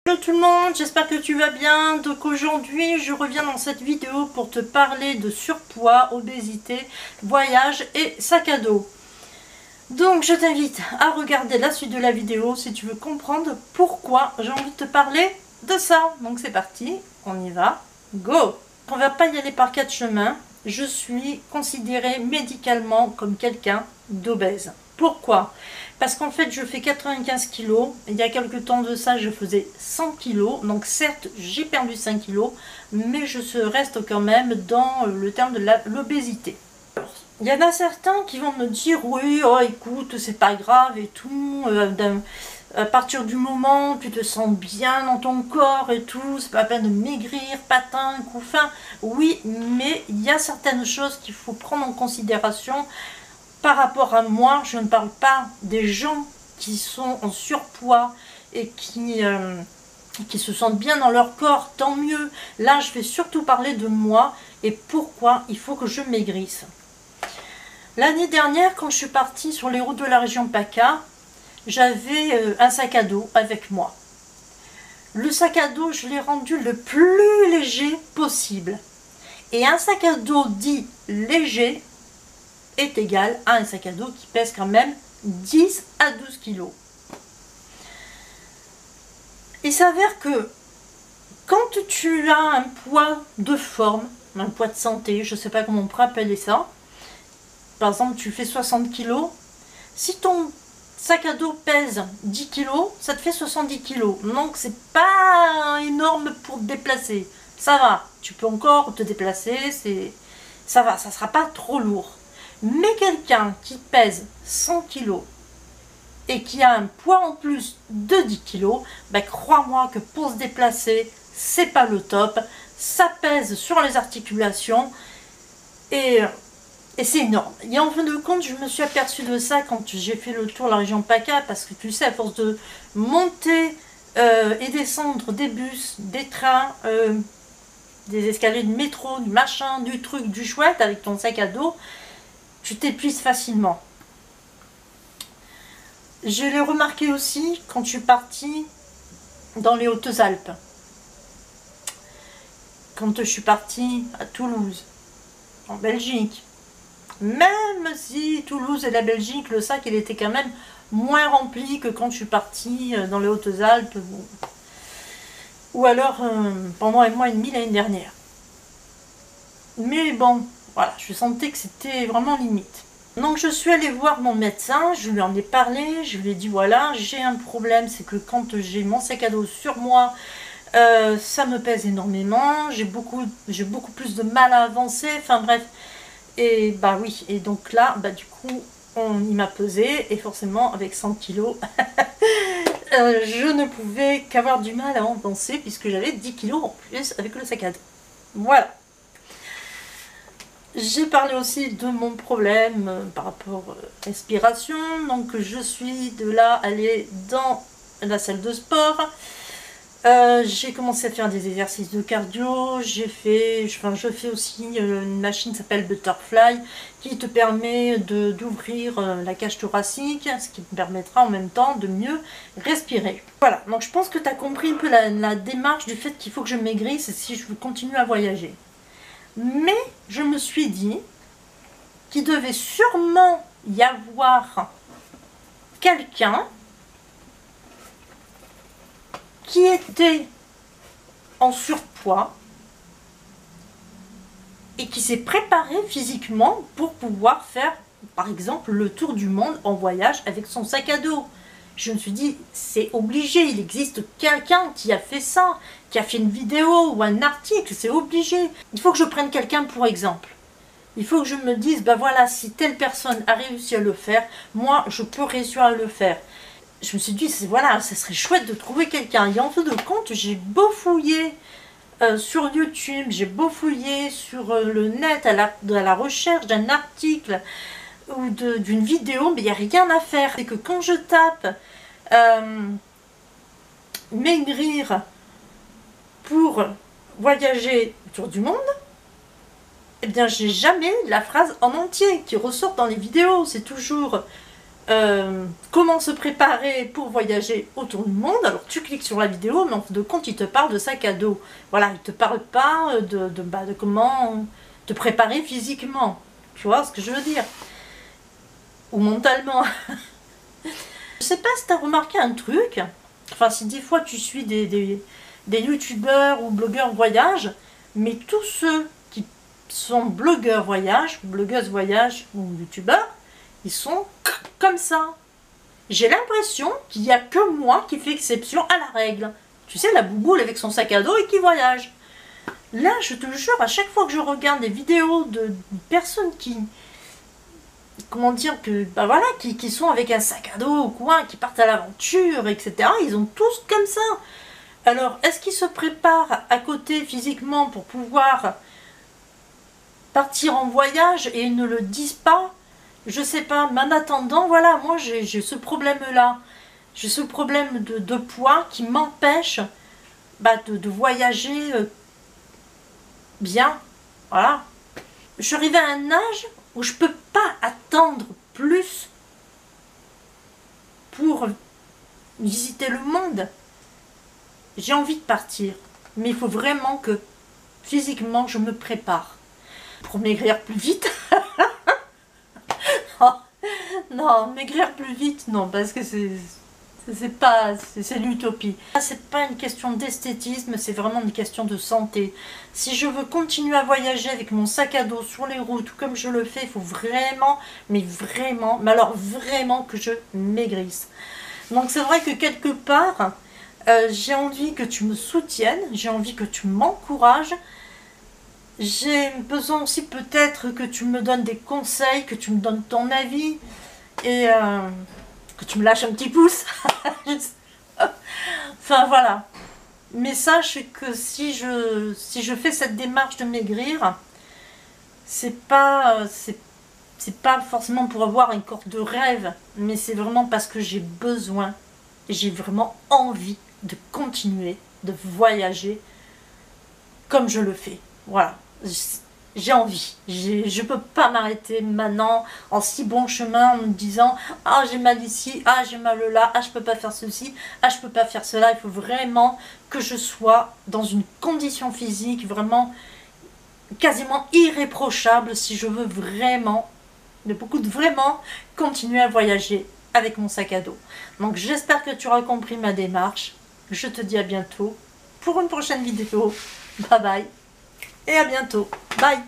Hello tout le monde, j'espère que tu vas bien. Donc aujourd'hui je reviens dans cette vidéo pour te parler de surpoids, obésité, voyage et sac à dos. Donc je t'invite à regarder la suite de la vidéo si tu veux comprendre pourquoi j'ai envie de te parler de ça. Donc c'est parti, on y va, go. On va pas y aller par quatre chemins. Je suis considérée médicalement comme quelqu'un d'obèse. Pourquoi? Parce qu'en fait je fais 95 kg, il y a quelques temps de ça je faisais 100 kg, donc certes j'ai perdu 5 kg, mais je reste quand même dans le terme de l'obésité. Il y en a certains qui vont me dire oui, oh écoute c'est pas grave et tout, à partir du moment où tu te sens bien dans ton corps et tout, c'est pas la peine de maigrir, patin, couffin. Oui, mais il y a certaines choses qu'il faut prendre en considération. Par rapport à moi, je ne parle pas des gens qui sont en surpoids et qui se sentent bien dans leur corps, tant mieux. Là, je vais surtout parler de moi et pourquoi il faut que je maigrisse. L'année dernière, quand je suis partie sur les routes de la région PACA, j'avais un sac à dos avec moi. Le sac à dos, je l'ai rendu le plus léger possible. Et un sac à dos dit léger est égal à un sac à dos qui pèse quand même 10 à 12 kg. Il s'avère que quand tu as un poids de forme, un poids de santé, je ne sais pas comment on peut appeler ça, par exemple tu fais 60 kg, si ton sac à dos pèse 10 kg, ça te fait 70 kg. Donc c'est pas énorme pour te déplacer. Ça va, tu peux encore te déplacer, ça va, ça sera pas trop lourd. Mais quelqu'un qui pèse 100 kg et qui a un poids en plus de 10 kg, ben crois-moi que pour se déplacer, c'est pas le top. Ça pèse sur les articulations et c'est énorme. Et en fin de compte, je me suis aperçue de ça quand j'ai fait le tour de la région PACA, parce que tu sais, à force de monter et descendre des bus, des trains, des escaliers de métro, du machin, du truc, du chouette avec ton sac à dos, tu t'épuises facilement. Je l'ai remarqué aussi quand je suis partie dans les Hautes-Alpes. Quand je suis partie à Toulouse, en Belgique. Même si Toulouse et la Belgique, le sac il était quand même moins rempli que quand je suis partie dans les Hautes-Alpes. Bon. Ou alors pendant un mois et demi l'année dernière. Mais bon, voilà, je sentais que c'était vraiment limite. Donc je suis allée voir mon médecin, je lui en ai parlé, je lui ai dit voilà, j'ai un problème, c'est que quand j'ai mon sac à dos sur moi, ça me pèse énormément, j'ai beaucoup plus de mal à avancer, enfin bref. Et bah oui, et donc là, bah du coup, il m'a pesé, et forcément avec 100 kg, je ne pouvais qu'avoir du mal à avancer, puisque j'avais 10 kg en plus avec le sac à dos. Voilà. J'ai parlé aussi de mon problème par rapport à respiration. Donc je suis de là allée dans la salle de sport. J'ai commencé à faire des exercices de cardio. Je fais aussi une machine qui s'appelle Butterfly qui te permet d'ouvrir la cage thoracique, ce qui te permettra en même temps de mieux respirer. Voilà, donc je pense que tu as compris un peu la démarche du fait qu'il faut que je maigrisse si je veux continuer à voyager. Mais je me suis dit qu'il devait sûrement y avoir quelqu'un qui était en surpoids et qui s'est préparé physiquement pour pouvoir faire, par exemple, le tour du monde en voyage avec son sac à dos. Je me suis dit, c'est obligé, il existe quelqu'un qui a fait ça, qui a fait une vidéo ou un article, c'est obligé. Il faut que je prenne quelqu'un pour exemple. Il faut que je me dise, ben voilà, si telle personne a réussi à le faire, moi, je peux réussir à le faire. Je me suis dit, voilà, ça serait chouette de trouver quelqu'un. Et en fin de compte, j'ai beau fouiller sur YouTube, j'ai beau fouiller sur le net à la recherche d'un article ou d'une vidéo, mais il n'y a rien à faire. C'est que quand je tape maigrir pour voyager autour du monde, eh bien j'ai jamais la phrase en entier qui ressort dans les vidéos. C'est toujours comment se préparer pour voyager autour du monde. Alors tu cliques sur la vidéo, mais en fin de compte il te parle de sac à dos. Voilà, il te parle pas de comment te préparer physiquement. Tu vois ce que je veux dire? Ou mentalement. Je sais pas si tu as remarqué un truc. Enfin, si des fois tu suis des youtubeurs ou blogueurs voyage, mais tous ceux qui sont blogueurs voyage, blogueuses voyage ou youtubeurs, ils sont comme ça. J'ai l'impression qu'il n'y a que moi qui fais exception à la règle. Tu sais, la bouboule avec son sac à dos et qui voyage. Là, je te jure, à chaque fois que je regarde des vidéos de personnes qui... Comment dire que... Bah voilà, qui sont avec un sac à dos au coin, qui partent à l'aventure, etc. Ils ont tous comme ça. Alors, est-ce qu'ils se préparent à côté physiquement pour pouvoir partir en voyage et ils ne le disent pas? Je sais pas, mais en attendant, voilà, moi j'ai ce problème-là. J'ai ce problème de poids qui m'empêche de voyager bien. Voilà. Je suis arrivée à un âge où je peux pas attendre plus pour visiter le monde. J'ai envie de partir, mais il faut vraiment que physiquement je me prépare pour maigrir plus vite. Oh, non, maigrir plus vite, non, parce que c'est l'utopie. C'est pas une question d'esthétisme, c'est vraiment une question de santé. Si je veux continuer à voyager avec mon sac à dos sur les routes, comme je le fais, il faut vraiment, mais alors vraiment que je maigrisse. Donc c'est vrai que quelque part, j'ai envie que tu me soutiennes, j'ai envie que tu m'encourages. J'ai besoin aussi peut-être que tu me donnes des conseils, que tu me donnes ton avis et que tu me lâches un petit pouce. Enfin voilà. Mais sache que si je fais cette démarche de maigrir, c'est pas forcément pour avoir un corps de rêve, mais c'est vraiment parce que j'ai besoin, j'ai vraiment envie de continuer de voyager comme je le fais. Voilà. J'ai envie, je peux pas m'arrêter maintenant en si bon chemin en me disant ah j'ai mal ici, ah j'ai mal là, ah je peux pas faire ceci, ah je peux pas faire cela. Il faut vraiment que je sois dans une condition physique vraiment quasiment irréprochable si je veux vraiment, vraiment continuer à voyager avec mon sac à dos. Donc j'espère que tu auras compris ma démarche. Je te dis à bientôt pour une prochaine vidéo. Bye bye. Et à bientôt. Bye.